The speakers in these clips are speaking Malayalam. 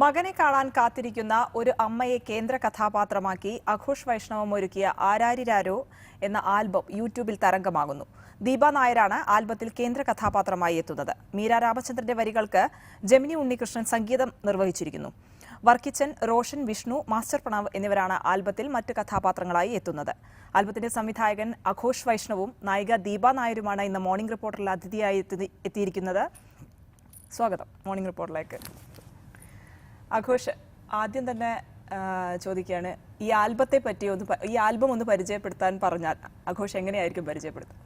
മകനെ കാണാൻ കാത്തിരിക്കുന്ന ഒരു അമ്മയെ കേന്ദ്ര കഥാപാത്രമാക്കി ആഘോഷ് വൈഷ്ണവം ഒരുക്കിയ ആരാരിരാരോ എന്ന ആൽബം യൂട്യൂബിൽ തരംഗമാകുന്നു. ദീപ നായരാണ് ആൽബത്തിൽ കേന്ദ്ര കഥാപാത്രമായി എത്തുന്നത്. മീര രാമചന്ദ്രന്റെ വരികൾക്ക് ജെമിനി ഉണ്ണികൃഷ്ണൻ സംഗീതം നിർവഹിച്ചിരിക്കുന്നു. വർക്കിച്ചൻ, റോഷൻ, വിഷ്ണു, മാസ്റ്റർ പ്രണവ് എന്നിവരാണ് ആൽബത്തിൽ മറ്റ് കഥാപാത്രങ്ങളായി എത്തുന്നത്. ആൽബത്തിന്റെ സംവിധായകൻ ആഘോഷ് വൈഷ്ണവും നായിക ദീപ നായരുമാണ് ഇന്ന് മോർണിംഗ് റിപ്പോർട്ടറിൽ അതിഥിയായി എത്തിയിരിക്കുന്നത്. സ്വാഗതം മോർണിംഗ് റിപ്പോർട്ടിലേക്ക്. ആഘോഷ്, ആദ്യം തന്നെ ചോദിക്കുകയാണ്, ഈ ആൽബത്തെ പറ്റി ഈ ആൽബം ഒന്ന് പരിചയപ്പെടുത്താൻ പറഞ്ഞാൽ ആഘോഷ് എങ്ങനെയായിരിക്കും പരിചയപ്പെടുത്തുക?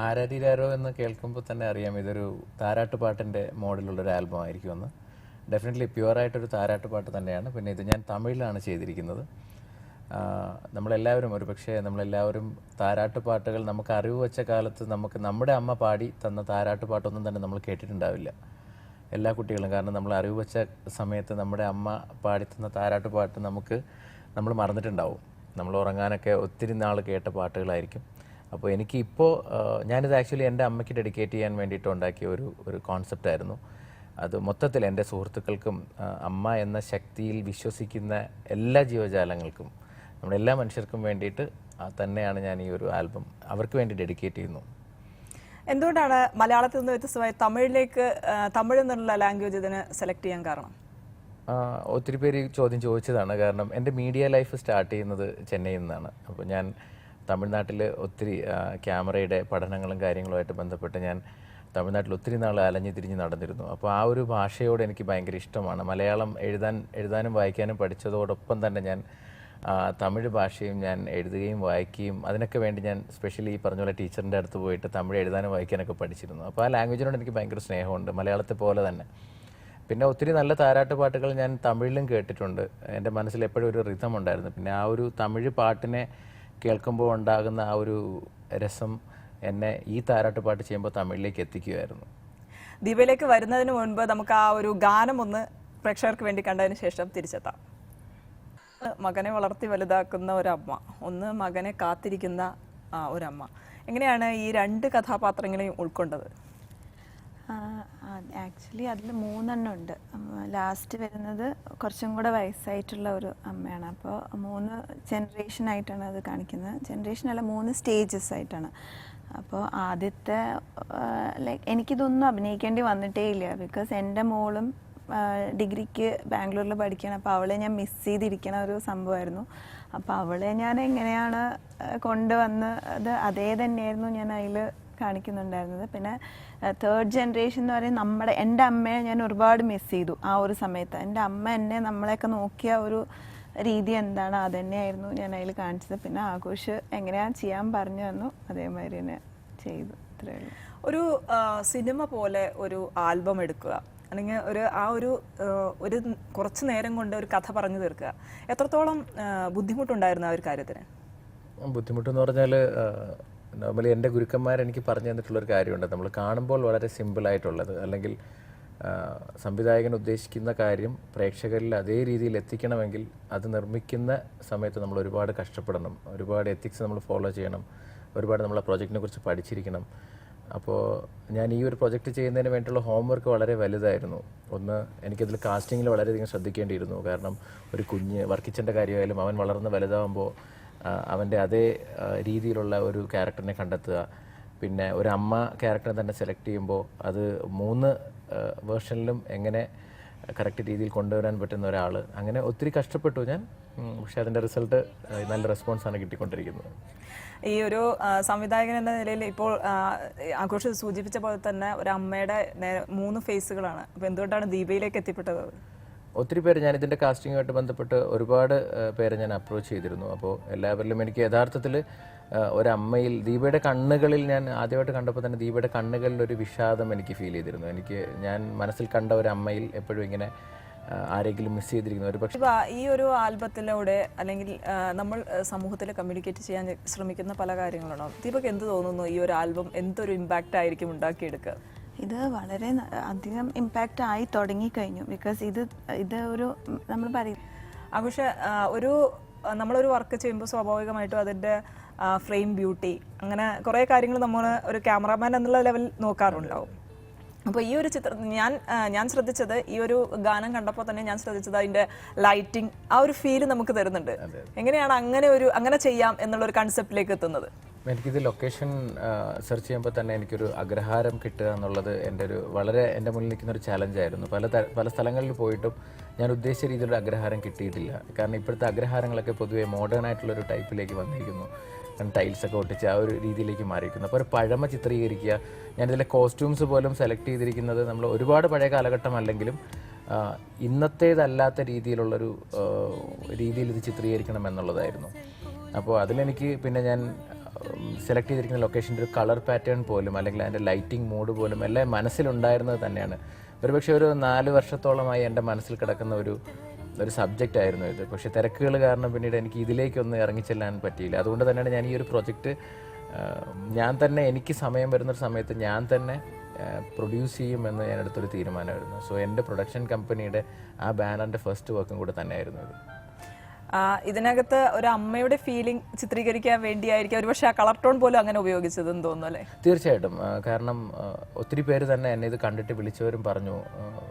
ആരാരിരാരോ എന്ന് കേൾക്കുമ്പോൾ തന്നെ അറിയാം ഇതൊരു താരാട്ടുപാട്ടിൻ്റെ മോഡലുള്ളൊരു ആൽബം ആയിരിക്കുമെന്ന്. ഡെഫിനറ്റ്ലി പ്യുവറായിട്ടൊരു താരാട്ടുപാട്ട് തന്നെയാണ്. പിന്നെ ഇത് ഞാൻ തമിഴിലാണ് ചെയ്തിരിക്കുന്നത്. നമ്മളെല്ലാവരും താരാട്ടുപാട്ടുകൾ നമുക്ക് അറിവ് വെച്ച കാലത്ത് നമ്മുടെ അമ്മ പാടി തന്ന താരാട്ടുപാട്ടൊന്നും തന്നെ നമ്മൾ കേട്ടിട്ടുണ്ടാവില്ല, എല്ലാ കുട്ടികളും. കാരണം നമ്മൾ അറിവ് വെച്ച സമയത്ത് നമ്മുടെ അമ്മ പാടിത്തുന്ന താരാട്ടുപാട്ട് നമ്മൾ മറന്നിട്ടുണ്ടാവും. നമ്മൾ ഉറങ്ങാനൊക്കെ ഒത്തിരി നാൾ കേട്ട പാട്ടുകളായിരിക്കും. അപ്പോൾ ഞാനിത് ആക്ച്വലി എൻ്റെ അമ്മയ്ക്ക് ഡെഡിക്കേറ്റ് ചെയ്യാൻ വേണ്ടിയിട്ട് ഉണ്ടാക്കിയ ഒരു കോൺസെപ്റ്റായിരുന്നു. അത് മൊത്തത്തിൽ എൻ്റെ സുഹൃത്തുക്കൾക്കും അമ്മ എന്ന ശക്തിയിൽ വിശ്വസിക്കുന്ന എല്ലാ ജീവജാലങ്ങൾക്കും, നമ്മുടെ എല്ലാ മനുഷ്യർക്കും വേണ്ടിയിട്ട് തന്നെയാണ് ഞാൻ ഈ ഒരു ആൽബം അവർക്ക് വേണ്ടി ഡെഡിക്കേറ്റ് ചെയ്യുന്നു. എന്തുകൊണ്ടാണ് മലയാളത്തിൽ നിന്ന് വ്യത്യസ്തമായി തമിഴ് എന്നുള്ള ലാംഗ്വേജ് ഇതിന് സെലക്ട് ചെയ്യാൻ കാരണം? ഒത്തിരി പേര് ഈ ചോദ്യം ചോദിച്ചതാണ്. കാരണം എൻ്റെ മീഡിയ ലൈഫ് സ്റ്റാർട്ട് ചെയ്യുന്നത് ചെന്നൈയിൽ നിന്നാണ്. അപ്പോൾ ഞാൻ തമിഴ്നാട്ടിൽ ഒത്തിരി ക്യാമറയുടെ പഠനങ്ങളും കാര്യങ്ങളുമായിട്ട് ബന്ധപ്പെട്ട് ഞാൻ തമിഴ്നാട്ടിൽ ഒത്തിരി നാൾ അലഞ്ഞു തിരിഞ്ഞ് നടന്നിരുന്നു. അപ്പോൾ ആ ഒരു ഭാഷയോട് എനിക്ക് ഭയങ്കര ഇഷ്ടമാണ്. മലയാളം എഴുതാനും വായിക്കാനും പഠിച്ചതോടൊപ്പം തന്നെ ഞാൻ തമിഴ് ഭാഷയും ഞാൻ എഴുതുകയും വായിക്കുകയും അതിനൊക്കെ വേണ്ടി ഞാൻ സ്പെഷ്യലി ഈ പറഞ്ഞ പോലെ ടീച്ചറിൻ്റെ അടുത്ത് പോയിട്ട് തമിഴ് എഴുതാനും വായിക്കാനൊക്കെ പഠിച്ചിരുന്നു. അപ്പോൾ ആ ലാംഗ്വേജിനോട് എനിക്ക് ഭയങ്കര സ്നേഹമുണ്ട്, മലയാളത്തെ പോലെ തന്നെ. പിന്നെ ഒത്തിരി നല്ല താരാട്ട് പാട്ടുകൾ ഞാൻ തമിഴിലും കേട്ടിട്ടുണ്ട്. എൻ്റെ മനസ്സിൽ എപ്പോഴും ഒരു റിതം ഉണ്ടായിരുന്നു. പിന്നെ ആ ഒരു തമിഴ് പാട്ടിനെ കേൾക്കുമ്പോൾ ഉണ്ടാകുന്ന ആ ഒരു രസം എന്നെ ഈ താരാട്ട് പാട്ട് ചെയ്യുമ്പോൾ തമിഴിലേക്ക് എത്തിക്കുമായിരുന്നു. ദീപയിലേക്ക് വരുന്നതിന് മുൻപ് നമുക്ക് ആ ഒരു ഗാനം ഒന്ന് പ്രേക്ഷകർക്ക് വേണ്ടി കണ്ടതിന് ശേഷം തിരിച്ചെത്താം. മകനെ വളർത്തി വലുതാക്കുന്ന ഒരമ്മ, ഒന്ന് മകനെ കാത്തിരിക്കുന്ന ഒരമ്മ, എങ്ങനെയാണ് ഈ രണ്ട് കഥാപാത്രങ്ങളെയും ഉൾക്കൊണ്ടത്? ആക്ച്വലി അതിൽ 3 എണ്ണം ഉണ്ട്. ലാസ്റ്റ് വരുന്നത് കുറച്ചും കൂടെ വയസ്സായിട്ടുള്ള ഒരു അമ്മയാണ്. അപ്പോൾ 3 ജനറേഷനായിട്ടാണ് അത് കാണിക്കുന്നത്. ജനറേഷനല്ല, 3 സ്റ്റേജസ് ആയിട്ടാണ്. അപ്പോൾ ആദ്യത്തെ എനിക്കിതൊന്നും അഭിനയിക്കേണ്ടി വന്നിട്ടേ ഇല്ല. ബിക്കോസ് എൻ്റെ മോളും ഡിഗ്രിക്ക് ബാംഗ്ലൂരിൽ പഠിക്കണം. അപ്പോൾ അവളെ ഞാൻ മിസ് ചെയ്തിരിക്കണ ഒരു സംഭവമായിരുന്നു. അപ്പോൾ അവളെ ഞാൻ എങ്ങനെയാണ് കൊണ്ടുവന്ന് അതേ തന്നെയായിരുന്നു ഞാൻ അതിൽ കാണിക്കുന്നുണ്ടായിരുന്നത്. പിന്നെ 3rd ജനറേഷൻ എന്ന് പറയുന്നത് എൻ്റെ അമ്മയെ ഞാൻ ഒരുപാട് മിസ് ചെയ്തു ആ ഒരു സമയത്ത്. എൻ്റെ അമ്മ നമ്മളെയൊക്കെ നോക്കിയ ഒരു രീതി എന്താണ്, അതുതന്നെയായിരുന്നു ഞാൻ അതിൽ കാണിച്ചത്. പിന്നെ ആഘോഷ് എങ്ങനെയാണ് ചെയ്യാൻ പറഞ്ഞു തന്നു, അതേമാതിരി തന്നെ ചെയ്തു. ഇത്രയേ ഉള്ളൂ. ഒരു സിനിമ പോലെ ഒരു ആൽബം എടുക്കുക, അല്ലെങ്കിൽ ഒരു കുറച്ച് നേരം കൊണ്ട് ഒരു കഥ പറഞ്ഞു തീർക്കുക, എത്രത്തോളം ബുദ്ധിമുട്ടുണ്ടായിരുന്നു ആ ഒരു കാര്യത്തിന്? ബുദ്ധിമുട്ടെന്ന് പറഞ്ഞാൽ നോർമലി എൻ്റെ ഗുരുക്കന്മാർ എനിക്ക് പറഞ്ഞു തന്നിട്ടുള്ളൊരു കാര്യമുണ്ട്. നമ്മൾ കാണുമ്പോൾ വളരെ സിമ്പിളായിട്ടുള്ളത്, അല്ലെങ്കിൽ സംവിധായകൻ ഉദ്ദേശിക്കുന്ന കാര്യം പ്രേക്ഷകരിൽ അതേ രീതിയിൽ എത്തിക്കണമെങ്കിൽ അത് നിർമ്മിക്കുന്ന സമയത്ത് നമ്മൾ ഒരുപാട് കഷ്ടപ്പെടണം, ഒരുപാട് എത്തിക്സ് നമ്മൾ ഫോളോ ചെയ്യണം, ഒരുപാട് നമ്മൾ ആ പ്രോജക്റ്റിനെ കുറിച്ച് പഠിച്ചിരിക്കണം. അപ്പോൾ ഞാൻ ഈ ഒരു പ്രൊജക്റ്റ് ചെയ്യുന്നതിന് വേണ്ടിയിട്ടുള്ള ഹോംവർക്ക് വളരെ വലുതായിരുന്നു. ഒന്ന്, എനിക്കതിൽ കാസ്റ്റിങ്ങിൽ വളരെയധികം ശ്രദ്ധിക്കേണ്ടിയിരുന്നു. കാരണം ഒരു വർക്കിച്ചൻ്റെ കാര്യമായാലും അവൻ വളർന്ന് വലുതാകുമ്പോൾ അവൻ്റെ അതേ രീതിയിലുള്ള ഒരു ക്യാരക്ടറിനെ കണ്ടെത്തുക. പിന്നെ ഒരു അമ്മ ക്യാരക്ടറിനെ തന്നെ സെലക്ട് ചെയ്യുമ്പോൾ അത് 3 വേർഷനിലും എങ്ങനെ കറക്റ്റ് രീതിയിൽ കൊണ്ടുവരാൻ പറ്റുന്ന ഒരാൾ, അങ്ങനെ ഒത്തിരി കഷ്ടപ്പെട്ടു ഞാൻ. പക്ഷേ അതിൻ്റെ റിസൾട്ട് നല്ല റെസ്പോൺസാണ് കിട്ടിക്കൊണ്ടിരിക്കുന്നത്. ഈ ഒരു സംവിധായകൻ എന്ന നിലയിൽ ഇപ്പോൾ ആഘോഷ് സൂചിപ്പിച്ച പോലെ തന്നെ ഒരു അമ്മയുടെ 3 ഫേസുകളാണ്. അപ്പോൾ എന്തുകൊണ്ടാണ് ദീപയിലേക്ക് എത്തിപ്പെട്ടത്? ഒത്തിരി പേര്, ഞാൻ ഇതിൻ്റെ കാസ്റ്റിങ്ങുമായിട്ട് ബന്ധപ്പെട്ട് ഒരുപാട് പേരെ ഞാൻ അപ്രോച്ച് ചെയ്തിരുന്നു. അപ്പോൾ എല്ലാവരിലും എനിക്ക് യഥാർത്ഥത്തിൽ ഒരമ്മയിൽ ദീപയുടെ കണ്ണുകളിൽ, ഞാൻ ആദ്യമായിട്ട് കണ്ടപ്പോൾ തന്നെ ദീപയുടെ കണ്ണുകളിൽ ഒരു വിഷാദം എനിക്ക് ഫീൽ ചെയ്തിരുന്നു. ഞാൻ മനസ്സിൽ കണ്ട ഒരു അമ്മയിൽ എപ്പോഴും ഇങ്ങനെ ആരെങ്കിലും മിസ് ചെയ്തിരിക്കുന്നു. ഒരു പക്ഷേ ഈ ഒരു ആൽബത്തിലൂടെ അല്ലെങ്കിൽ നമ്മൾ സമൂഹത്തിൽ കമ്മ്യൂണിക്കേറ്റ് ചെയ്യാൻ ശ്രമിക്കുന്ന പല കാര്യങ്ങളുണ്ടോ? ദീപക്ക് എന്ത് തോന്നുന്നു, ഈ ഒരു ആൽബം എന്തൊരു ഇമ്പാക്റ്റ് ആയിരിക്കും ഉണ്ടാക്കിയെടുക്കുക? ഇത് വളരെ അധികം ഇമ്പാക്റ്റ് ആയി തുടങ്ങിക്കഴിഞ്ഞു. ബിക്കോസ് ഇത് ഒരു നമ്മൾ പറയും ആഘോഷ്, നമ്മളൊരു വർക്ക് ചെയ്യുമ്പോൾ സ്വാഭാവികമായിട്ടും അതിൻ്റെ ഫ്രെയിം ബ്യൂട്ടി, അങ്ങനെ കുറേ കാര്യങ്ങൾ നമ്മൾ ഒരു ക്യാമറാമാൻ എന്നുള്ള ലെവൽ നോക്കാറുണ്ടാവും. അപ്പോൾ ഈ ഒരു ചിത്രം ഞാൻ ശ്രദ്ധിച്ചത്, ഈ ഒരു ഗാനം കണ്ടപ്പോൾ തന്നെ ഞാൻ ശ്രദ്ധിച്ചത് അതിന്റെ ലൈറ്റിംഗ്, ആ ഒരു ഫീല് നമുക്ക് തരുന്നുണ്ട്. എങ്ങനെയാണ് അങ്ങനെ ചെയ്യാം എന്നുള്ള ഒരു കൺസെപ്റ്റിലേക്ക് എത്തുന്നത്? എനിക്കിത് ലൊക്കേഷൻ സെർച്ച് ചെയ്യുമ്പോൾ തന്നെ എനിക്കൊരു അഗ്രഹാരം കിട്ടുക എന്നുള്ളത് എൻ്റെ മുന്നിൽ നിൽക്കുന്ന ഒരു ചാലഞ്ചായിരുന്നു. പല സ്ഥലങ്ങളിൽ പോയിട്ടും ഞാൻ ഉദ്ദേശിച്ച രീതിയിലുള്ള അഗ്രഹാരം കിട്ടിയിട്ടില്ല. കാരണം ഇപ്പോഴത്തെ അഗ്രഹാരങ്ങളൊക്കെ പൊതുവെ മോഡേൺ ആയിട്ടുള്ളൊരു ടൈപ്പിലേക്ക് വന്നിരിക്കുന്നു. ടൈൽസൊക്കെ ഒട്ടിച്ച് ആ ഒരു രീതിയിലേക്ക് മാറിയിരിക്കുന്നു. അപ്പോൾ ഒരു പഴമ ചിത്രീകരിക്കുക, ഞാനിതിലെ കോസ്റ്റ്യൂംസ് പോലും സെലക്ട് ചെയ്തിരിക്കുന്നത് നമ്മൾ ഒരുപാട് പഴയ കാലഘട്ടം അല്ലെങ്കിലും ഇന്നത്തേതല്ലാത്ത രീതിയിലുള്ളൊരു രീതിയിൽ ഇത് ചിത്രീകരിക്കണം എന്നുള്ളതായിരുന്നു. അപ്പോൾ അതിലെനിക്ക് പിന്നെ ഞാൻ സെലക്ട് ചെയ്തിരിക്കുന്ന ലൊക്കേഷൻ്റെ ഒരു കളർ പാറ്റേൺ പോലും അല്ലെങ്കിൽ അതിൻ്റെ ലൈറ്റിംഗ് മോഡ് പോലും എല്ലാം മനസ്സിലുണ്ടായിരുന്നത് തന്നെയാണ്. ഒരുപക്ഷെ ഒരു 4 വർഷത്തോളമായി എൻ്റെ മനസ്സിൽ കിടക്കുന്ന ഒരു സബ്ജക്റ്റ് ആയിരുന്നു ഇത്. പക്ഷേ തിരക്കുകൾ കാരണം പിന്നീട് എനിക്ക് ഇതിലേക്കൊന്നും ഇറങ്ങിച്ചെല്ലാൻ പറ്റിയില്ല. അതുകൊണ്ട് തന്നെയാണ് ഞാൻ ഈ ഒരു പ്രൊജക്റ്റ് ഞാൻ തന്നെ, എനിക്ക് സമയം വരുന്നൊരു സമയത്ത് ഞാൻ തന്നെ പ്രൊഡ്യൂസ് ചെയ്യുമെന്ന് ഞാൻ എടുത്തൊരു തീരുമാനമായിരുന്നു. സോ എൻ്റെ പ്രൊഡക്ഷൻ കമ്പനിയുടെ ആ ബാനറിൻ്റെ ഫസ്റ്റ് വർക്കും കൂടെ തന്നെയായിരുന്നു ഇത്. ഇതിനകത്ത് ഒരു അമ്മയുടെ ഫീലിംഗ് ചിത്രീകരിക്കാൻ വേണ്ടിയായിരിക്കും ഒരുപക്ഷെ ആ കളർ ടോൺ പോലും അങ്ങനെ ഉപയോഗിച്ചതെന്ന് തോന്നുന്നു അല്ലേ? തീർച്ചയായിട്ടും. കാരണം ഒത്തിരി പേര് തന്നെ എന്നെ ഇത് കണ്ടിട്ട് വിളിച്ചവരും പറഞ്ഞു.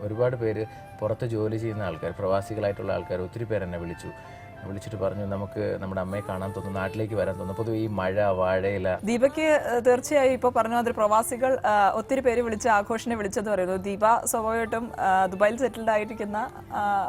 ഒരുപാട് പേര് പുറത്ത് ജോലി ചെയ്യുന്ന ആൾക്കാർ, പ്രവാസികളായിട്ടുള്ള ആൾക്കാർ ഒത്തിരി പേര് എന്നെ വിളിച്ചിട്ട് പറഞ്ഞു, നമുക്ക് നമ്മുടെ അമ്മയെ കാണാൻ തോന്നുന്നു, നാട്ടിലേക്ക് വരാൻ തോന്നുന്നു. പൊതുവെ ഈ മഴ, വാഴയില. ദീപയ്ക്ക് തീർച്ചയായും ഇപ്പോൾ പറഞ്ഞ മാതിരി പ്രവാസികൾ ഒത്തിരി പേര് വിളിച്ച് ആഘോഷിനെ വിളിച്ചെന്ന് പറയുന്നു. ദീപ സ്വാഭാവികമായിട്ടും ദുബായിൽ സെറ്റിൽഡ് ആയിരിക്കുന്ന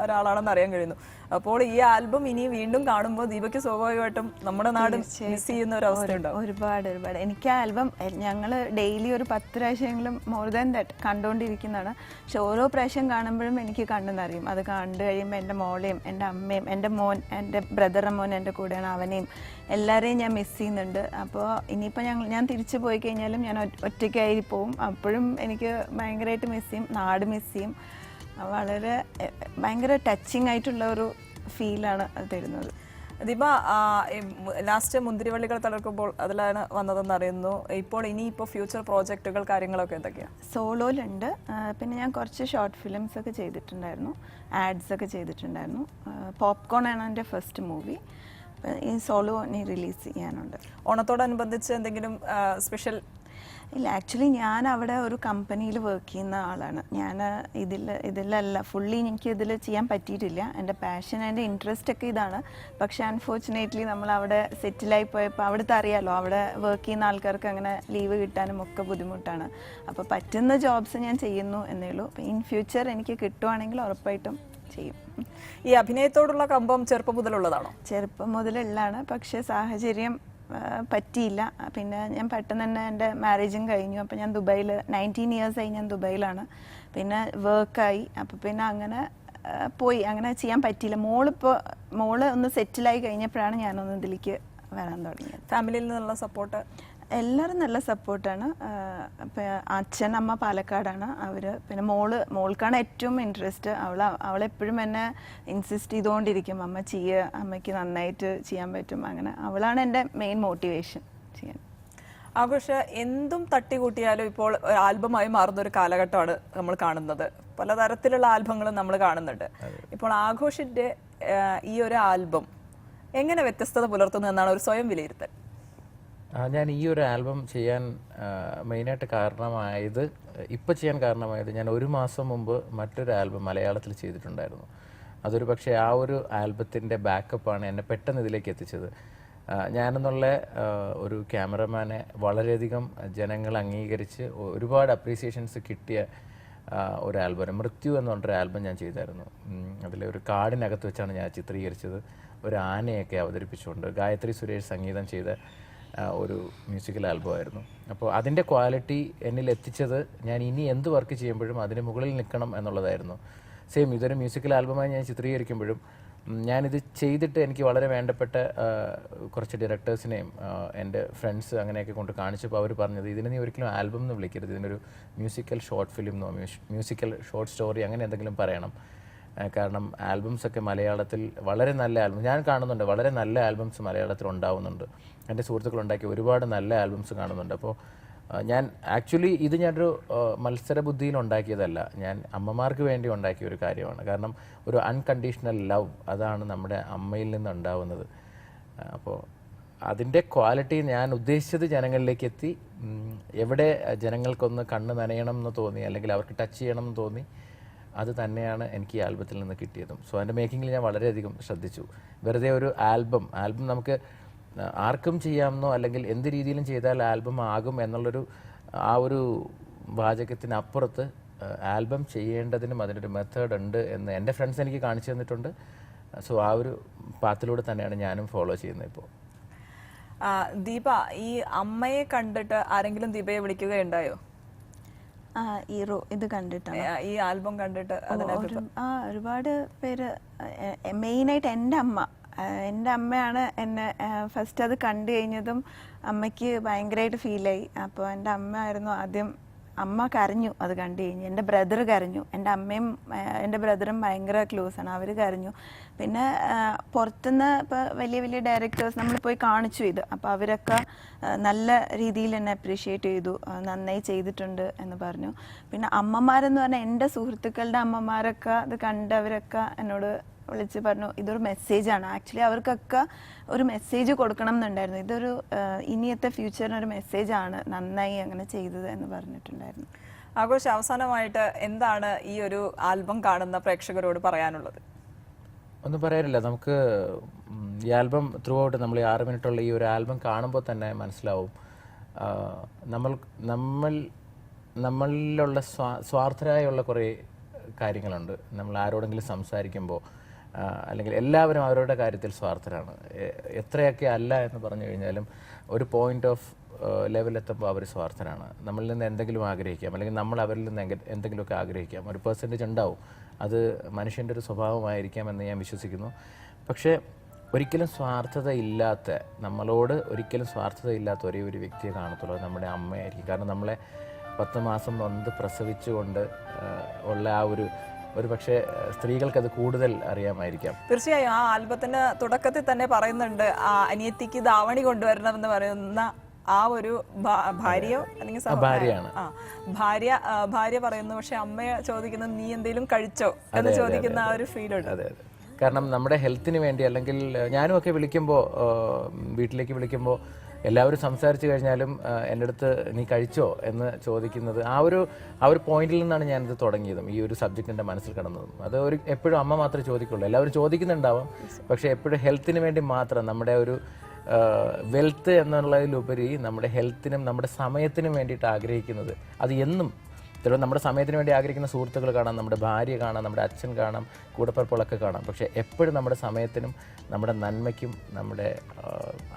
ഒരാളാണെന്ന് അറിയാൻ കഴിയുന്നു. അപ്പോൾ ഈ ആൽബം ഇനി വീണ്ടും കാണുമ്പോൾ ദീപയ്ക്ക് സ്വാഭാവികമായിട്ടും നമ്മുടെ നാട് മിസ് ചെയ്യുന്ന ഒരു അവസ്ഥ ഉണ്ടാവും. ഒരുപാട്. എനിക്ക് ആ ആൽബം ഞങ്ങൾ ഡെയിലി ഒരു 10 പ്രാവശ്യമെങ്കിലും മോർ ദാൻ ദാറ്റ് കണ്ടുകൊണ്ടിരിക്കുന്നതാണ്. പക്ഷെ ഓരോ പ്രാവശ്യം കാണുമ്പോഴും എനിക്ക് കണ്ടെന്നറിയും. അത് കണ്ടു കഴിയുമ്പോൾ എൻ്റെ മോളെയും എൻ്റെ അമ്മയും എൻ്റെ മോൻ, എൻ്റെ ബ്രദറുടെ മോൻ എൻ്റെ കൂടെയാണ്, അവനെയും എല്ലാവരെയും ഞാൻ മിസ് ചെയ്യുന്നുണ്ട്. അപ്പോൾ ഇനിയിപ്പോൾ ഞാൻ തിരിച്ചു പോയി കഴിഞ്ഞാലും ഞാൻ ഒറ്റയ്ക്കായി പോവും. അപ്പോഴും എനിക്ക് ഭയങ്കരമായിട്ട് മിസ് ചെയ്യും, നാട് മിസ് ചെയ്യും. ഭയങ്കര ടച്ചിങ് ആയിട്ടുള്ള ഒരു ഫീലാണ് അത് തരുന്നത്. ദീപ, ലാസ്റ്റ് മുന്തിരിവള്ളികൾ തളർക്കുമ്പോൾ അതിലാണ് വന്നതെന്ന് അറിയുന്നു. ഇനിയിപ്പോൾ ഫ്യൂച്ചർ പ്രോജക്റ്റുകൾ കാര്യങ്ങളൊക്കെ എന്തൊക്കെയാണ്? സോളോയിലുണ്ട്. പിന്നെ ഞാൻ കുറച്ച് ഷോർട്ട് ഫിലിംസ് ഒക്കെ ചെയ്തിട്ടുണ്ടായിരുന്നു, ആഡ്സ് ഒക്കെ ചെയ്തിട്ടുണ്ടായിരുന്നു. പോപ്കോൺ ആണ് എൻ്റെ ഫസ്റ്റ് മൂവി. ഈ സോളോ ഇനി റിലീസ് ചെയ്യാനുണ്ട്. ഓണത്തോടനുബന്ധിച്ച് എന്തെങ്കിലും സ്പെഷ്യൽ? ഇല്ല, ആക്ച്വലി ഞാൻ അവിടെ ഒരു കമ്പനിയിൽ വർക്ക് ചെയ്യുന്ന ആളാണ്. ഞാൻ ഇതിലല്ല ഫുള്ളി എനിക്ക് ഇതിൽ ചെയ്യാൻ പറ്റിയിട്ടില്ല. എൻ്റെ പാഷൻ, എൻ്റെ ഇൻട്രസ്റ്റ് ഒക്കെ ഇതാണ്. പക്ഷേ അൺഫോർച്ചുനേറ്റ്ലി നമ്മൾ അവിടെ സെറ്റിലായി പോയപ്പോൾ അവിടുത്തെ അറിയാമല്ലോ, അവിടെ വർക്ക് ചെയ്യുന്ന ആൾക്കാർക്ക് അങ്ങനെ ലീവ് കിട്ടാനും ഒക്കെ ബുദ്ധിമുട്ടാണ്. അപ്പോൾ പറ്റുന്ന ജോബ്സ് ഞാൻ ചെയ്യുന്നു എന്നേ ഉള്ളൂ. ഇൻ ഫ്യൂച്ചർ എനിക്ക് കിട്ടുവാണെങ്കിൽ ഉറപ്പായിട്ടും ചെയ്യും. ഈ അഭിനയത്തോടുള്ള കമ്പം ചെറുപ്പം മുതലുള്ളതാണോ? ചെറുപ്പം മുതലുള്ളതാണ്. പക്ഷേ സാഹചര്യം പറ്റിയില്ല. പിന്നെ ഞാൻ പെട്ടെന്ന് തന്നെ എൻ്റെ മാരേജും കഴിഞ്ഞു. അപ്പോൾ ഞാൻ ദുബായിൽ 19 ഇയേഴ്സായി ഞാൻ ദുബായിലാണ്. പിന്നെ വർക്കായി. അപ്പോൾ പിന്നെ അങ്ങനെ പോയി, അങ്ങനെ ചെയ്യാൻ പറ്റിയില്ല. മോള് ഒന്ന് സെറ്റിലായി കഴിഞ്ഞപ്പോഴാണ് ഞാനൊന്ന് ഇതിലേക്ക് വരാൻ തുടങ്ങിയത്. ഫാമിലിയിൽ നിന്നുള്ള സപ്പോർട്ട്? എല്ലാവരും നല്ല സപ്പോർട്ടാണ്. അച്ഛൻ, അമ്മ പാലക്കാടാണ് അവർ. പിന്നെ മോൾക്കാണ് ഏറ്റവും ഇൻട്രസ്റ്റ്. അവളെപ്പോഴും എന്നെ ഇൻസിസ്റ്റ് ചെയ്തുകൊണ്ടിരിക്കും, അമ്മ ചെയ്യുക, അമ്മയ്ക്ക് നന്നായിട്ട് ചെയ്യാൻ പറ്റും. അങ്ങനെ അവളാണ് എൻ്റെ മെയിൻ മോട്ടിവേഷൻ ചെയ്യാൻ. ആഘോഷ എന്തും തട്ടിക്കൂട്ടിയാലും ഇപ്പോൾ ആൽബമായി മാറുന്ന ഒരു കാലഘട്ടമാണ് നമ്മൾ കാണുന്നത്. പലതരത്തിലുള്ള ആൽബങ്ങളും നമ്മൾ കാണുന്നുണ്ട്. ഇപ്പോൾ ആഘോഷിൻ്റെ ഈ ഒരു ആൽബം എങ്ങനെ വ്യത്യസ്തത പുലർത്തുന്നു എന്നാണ് ഒരു സ്വയം വിലയിരുത്തൽ? ഞാൻ ഈ ഒരു ആൽബം ചെയ്യാൻ മെയിനായിട്ട് ചെയ്യാൻ കാരണമായത് ഞാൻ 1 മാസം മുമ്പ് മറ്റൊരു ആൽബം മലയാളത്തിൽ ചെയ്തിട്ടുണ്ടായിരുന്നു. അതൊരു പക്ഷേ ആ ഒരു ആൽബത്തിൻ്റെ ബാക്കപ്പാണ് എന്നെ പെട്ടെന്ന് ഇതിലേക്ക് എത്തിച്ചത്. ഞാനെന്നുള്ള ഒരു ക്യാമറമാനെ വളരെയധികം ജനങ്ങൾ അംഗീകരിച്ച് ഒരുപാട് അപ്രീസിയേഷൻസ് കിട്ടിയ ഒരു ആൽബം, മൃത്യു എന്ന് പറഞ്ഞൊരു ആൽബം ഞാൻ ചെയ്തായിരുന്നു. അതിലൊരു കാടിനകത്ത് വെച്ചാണ് ഞാൻ ചിത്രീകരിച്ചത്. ഒരു ആനയൊക്കെ അവതരിപ്പിച്ചുകൊണ്ട് ഗായത്രി സുരേഷ് സംഗീതം ചെയ്ത ഒരു മ്യൂസിക്കൽ ആൽബമായിരുന്നു. അപ്പോൾ അതിൻ്റെ ക്വാളിറ്റി എന്നിൽ എത്തിച്ചത് ഞാൻ ഇനി എന്ത് വർക്ക് ചെയ്യുമ്പോഴും അതിന് മുകളിൽ നിൽക്കണം എന്നുള്ളതായിരുന്നു. സെയിം ഇതൊരു മ്യൂസിക്കൽ ആൽബമായി ഞാൻ ചിത്രീകരിക്കുമ്പോഴും ഞാനിത് ചെയ്തിട്ട് എനിക്ക് വളരെ വേണ്ടപ്പെട്ട കുറച്ച് ഡയറക്ടേഴ്സിനെയും എൻ്റെ ഫ്രണ്ട്സ് അങ്ങനെയൊക്കെ കൊണ്ട് കാണിച്ചപ്പോൾ അവർ പറഞ്ഞത്, ഇതിനെ നീ ഒരിക്കലും ആൽബം എന്ന് വിളിക്കരുത്, ഇതിനൊരു മ്യൂസിക്കൽ ഷോർട്ട് ഫിലിം എന്നോ മ്യൂസിക്കൽ ഷോർട്ട് സ്റ്റോറി അങ്ങനെ എന്തെങ്കിലും പറയണം. കാരണം ആൽബംസൊക്കെ മലയാളത്തിൽ വളരെ നല്ല ഞാൻ കാണുന്നുണ്ട്, വളരെ നല്ല ആൽബംസ് മലയാളത്തിൽ ഉണ്ടാവുന്നുണ്ട്. എൻ്റെ സുഹൃത്തുക്കളുണ്ടാക്കിയ ഒരുപാട് നല്ല ആൽബംസ് കാണുന്നുണ്ട്. അപ്പോൾ ഞാൻ ആക്ച്വലി ഞാനൊരു മത്സര ബുദ്ധിയിൽ ഉണ്ടാക്കിയതല്ല, ഞാൻ അമ്മമാർക്ക് വേണ്ടി ഉണ്ടാക്കിയ ഒരു കാര്യമാണ്. കാരണം ഒരു അൺകണ്ടീഷണൽ ലവ്, അതാണ് നമ്മുടെ അമ്മയിൽ നിന്നുണ്ടാവുന്നത്. അപ്പോൾ അതിൻ്റെ ക്വാളിറ്റി ഞാൻ ഉദ്ദേശിച്ചത് ജനങ്ങളിലേക്ക് എത്തി. എവിടെ ജനങ്ങൾക്കൊന്ന് കണ്ണ് നനയണം എന്ന് തോന്നി അല്ലെങ്കിൽ അവർക്ക് ടച്ച് ചെയ്യണം എന്ന് തോന്നി അത് തന്നെയാണ് എനിക്ക് ഈ ആൽബത്തിൽ നിന്ന് കിട്ടിയതും. സോ അതിൻ്റെ മേക്കിങ്ങിൽ ഞാൻ വളരെയധികം ശ്രദ്ധിച്ചു. വെറുതെ ഒരു ആൽബം നമുക്ക് ആർക്കും ചെയ്യാമെന്നോ അല്ലെങ്കിൽ എന്ത് രീതിയിലും ചെയ്താൽ ആൽബം ആകും എന്നുള്ളൊരു ആ ഒരു വാചകത്തിനപ്പുറത്ത് ആൽബം ചെയ്യേണ്ടതിനും അതിനൊരു മെത്തേഡ് ഉണ്ട് എന്ന് എൻ്റെ ഫ്രണ്ട്സ് എനിക്ക് കാണിച്ചു തന്നിട്ടുണ്ട്. സോ ആ ഒരു പാത്തിലൂടെ തന്നെയാണ് ഞാനും ഫോളോ ചെയ്യുന്നത് ഇപ്പോൾ. ദീപ, ഈ അമ്മയെ കണ്ടിട്ട് ആരെങ്കിലും ദീപയെ വിളിക്കുകയുണ്ടായോ? ഇത് കണ്ടിട്ടാണ്, ഈ ആൽബം കണ്ടിട്ട്? ഒരുപാട് പേര്, മെയിനായിട്ട് എൻ്റെ അമ്മയാണ് എന്നെ ഫസ്റ്റ് അത് കണ്ടു കഴിഞ്ഞതും അമ്മയ്ക്ക് ഭയങ്കരമായിട്ട് ഫീലായി. അപ്പോൾ എൻ്റെ അമ്മയായിരുന്നു ആദ്യം. അമ്മ കരഞ്ഞു അത് കണ്ടു കഴിഞ്ഞ്. എൻ്റെ ബ്രദർ കരഞ്ഞു. എൻ്റെ അമ്മയും എൻ്റെ ബ്രദറും ഭയങ്കര ക്ലോസ് ആണ്, അവർ കരഞ്ഞു. പിന്നെ പുറത്തുനിന്ന് ഇപ്പോൾ വലിയ വലിയ ഡയറക്ടേഴ്സ് നമ്മൾ പോയി കാണിച്ചു ഇത്. അപ്പോൾ അവരൊക്കെ നല്ല രീതിയിൽ എന്നെ അപ്രീഷിയേറ്റ് ചെയ്തു, നന്നായി ചെയ്തിട്ടുണ്ട് എന്ന് പറഞ്ഞു. പിന്നെ അമ്മമാരെന്ന് പറഞ്ഞാൽ എൻ്റെ സുഹൃത്തുക്കളുടെ അമ്മമാരൊക്കെ അത് കണ്ടവരൊക്കെ എന്നോട് വിളിച്ച് പറഞ്ഞു ഇതൊരു മെസ്സേജാണ്. ആക്ച്വലി അവർക്കൊക്കെ ഒരു മെസ്സേജ് കൊടുക്കണം എന്നുണ്ടായിരുന്നു. ഇതൊരു ഇനിയത്തെ ഫ്യൂച്ചറിന് ഒരു മെസ്സേജാണ്, നന്നായി അങ്ങനെ ചെയ്തത് എന്ന് പറഞ്ഞിട്ടുണ്ടായിരുന്നു. ആഘോഷ്, അവസാനമായിട്ട് എന്താണ് ഈ ഒരു ആൽബം കാണുന്ന പ്രേക്ഷകരോട് പറയാനുള്ളത്? ഒന്നും പറയാനില്ല. നമുക്ക് ഈ ആൽബം ത്രൂ ഔട്ട് നമ്മൾ ഈ 6 മിനിറ്റുള്ള ഈ ഒരു ആൽബം കാണുമ്പോൾ തന്നെ മനസ്സിലാവും നമ്മളിലുള്ള സ്വാർത്ഥരായുള്ള കുറേ കാര്യങ്ങളുണ്ട്. നമ്മൾ ആരോടെങ്കിലും സംസാരിക്കുമ്പോൾ അല്ലെങ്കിൽ എല്ലാവരും അവരുടെ കാര്യത്തിൽ സ്വാർത്ഥരാണ്. എത്രയൊക്കെ അല്ല എന്ന് പറഞ്ഞു കഴിഞ്ഞാലും ഒരു പോയിന്റ് ഓഫ് ലെവലെത്തുമ്പോൾ അവർ സ്വാർത്ഥരാണ്. നമ്മളിൽ നിന്ന് എന്തെങ്കിലും ആഗ്രഹിക്കാം, അല്ലെങ്കിൽ നമ്മൾ അവരിൽ നിന്ന് എന്തെങ്കിലുമൊക്കെ ആഗ്രഹിക്കാം. ഒരു പെർസെൻറ്റേജ് ഉണ്ടാവും, അത് മനുഷ്യൻ്റെ ഒരു സ്വഭാവമായിരിക്കാം എന്ന് ഞാൻ വിശ്വസിക്കുന്നു. പക്ഷേ ഒരിക്കലും സ്വാർത്ഥതയില്ലാത്ത, നമ്മളോട് ഒരിക്കലും സ്വാർത്ഥതയില്ലാത്ത ഒരേ ഒരു വ്യക്തിയെ കാണത്തുള്ളൂ നമ്മുടെ അമ്മയായിരിക്കും. കാരണം നമ്മളെ 10 മാസം നൊന്ത് പ്രസവിച്ചുകൊണ്ട് ഉള്ള ആ ഒരു പക്ഷേ സ്ത്രീകൾക്കത് കൂടുതൽ അറിയാമായിരിക്കാം. തീർച്ചയായും ആ ആൽബത്തിന് തുടക്കത്തിൽ തന്നെ പറയുന്നുണ്ട് അനിയത്തിക്ക് ധാവണി കൊണ്ടുവരണമെന്ന് പറയുന്ന ആ ഒരു ഭാര്യയോ അല്ലെങ്കിൽ ഭാര്യയാണ്. ഭാര്യ പറയുന്നു. പക്ഷെ അമ്മയെ ചോദിക്കുന്നത് നീ എന്തെങ്കിലും കഴിച്ചോ എന്ന് ചോദിക്കുന്ന ആ ഒരു ഫീലുണ്ട്. അതെ അതെ. കാരണം നമ്മുടെ ഹെൽത്തിന് വേണ്ടി, അല്ലെങ്കിൽ ഞാനും ഒക്കെ വിളിക്കുമ്പോൾ, വീട്ടിലേക്ക് വിളിക്കുമ്പോൾ എല്ലാവരും സംസാരിച്ചു കഴിഞ്ഞാലും എൻ്റെ അടുത്ത് നീ കഴിച്ചോ എന്ന് ചോദിക്കുന്നത് ആ ഒരു പോയിന്റിൽ നിന്നാണ് ഞാനിത് തുടങ്ങിയതും ഈ ഒരു സബ്ജക്റ്റ് എൻ്റെ മനസ്സിൽ കിടന്നതും. അത് എപ്പോഴും അമ്മ മാത്രമേ ചോദിക്കുള്ളൂ. എല്ലാവരും ചോദിക്കുന്നുണ്ടാവാം, പക്ഷേ എപ്പോഴും ഹെൽത്തിന് വേണ്ടി മാത്രം, നമ്മുടെ ഒരു വെൽത്ത് എന്നുള്ളതിലുപരി നമ്മുടെ ഹെൽത്തിനും നമ്മുടെ സമയത്തിനും വേണ്ടിയിട്ട് ആഗ്രഹിക്കുന്നത്, അത് എന്നും ചിലപ്പോൾ നമ്മുടെ സമയത്തിന് വേണ്ടി ആഗ്രഹിക്കുന്ന സുഹൃത്തുക്കൾ കാണാം, നമ്മുടെ ഭാര്യ കാണാം, നമ്മുടെ അച്ഛൻ കാണാം, കൂടപ്പിറപ്പുകളൊക്കെ കാണാം. പക്ഷേ എപ്പോഴും നമ്മുടെ സമയത്തിനും നമ്മുടെ നന്മയ്ക്കും നമ്മുടെ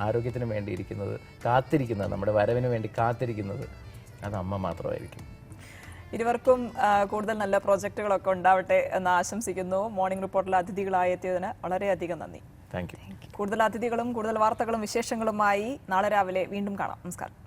ആരോഗ്യത്തിനും വേണ്ടിയിരിക്കുന്നത്, കാത്തിരിക്കുന്നത്, നമ്മുടെ വരവിന് വേണ്ടി കാത്തിരിക്കുന്നത് അത് അമ്മ മാത്രമായിരിക്കും. ഇരുവർക്കും കൂടുതൽ നല്ല പ്രോജക്റ്റുകളൊക്കെ ഉണ്ടാവട്ടെ എന്ന് ആശംസിക്കുന്നു. മോർണിംഗ് റിപ്പോർട്ടിൽ അതിഥികളായി എത്തിയതിന് വളരെയധികം നന്ദി. Thank you. കൂടുതൽ അതിഥികളും കൂടുതൽ വാർത്തകളും വിശേഷങ്ങളുമായി നാളെ രാവിലെ വീണ്ടും കാണാം. നമസ്കാരം.